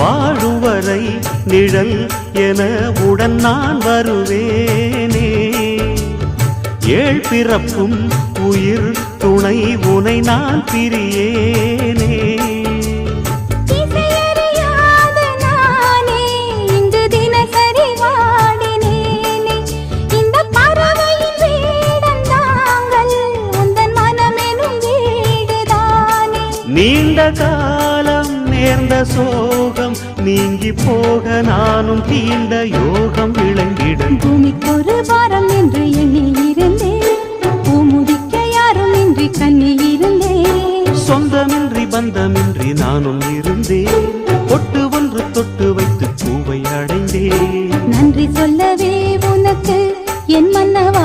வாழும் வரை நிழல் என உடன் நான் வருவேனே. ஏழ் பிறப்பும் உயிர் துணை உனை நான் பிரியேனே. நீண்ட காலம் நேர்ந்த சோகம் நீங்கி போக நானும் தீண்ட யோகம் விளங்கிட. பூமிக்கொரு வாரம் என்று எண்ணி இருந்தேன், பூமுடிக்க யாரும் இன்றி கண்ணி இருந்தேன். சொந்தமின்றி பந்தமின்றி நானும் இருந்தேன், பொட்டு ஒன்று தொட்டு வைத்து பூவை அடைந்தேன். நன்றி சொல்லவே உனக்கு என் மன்னவ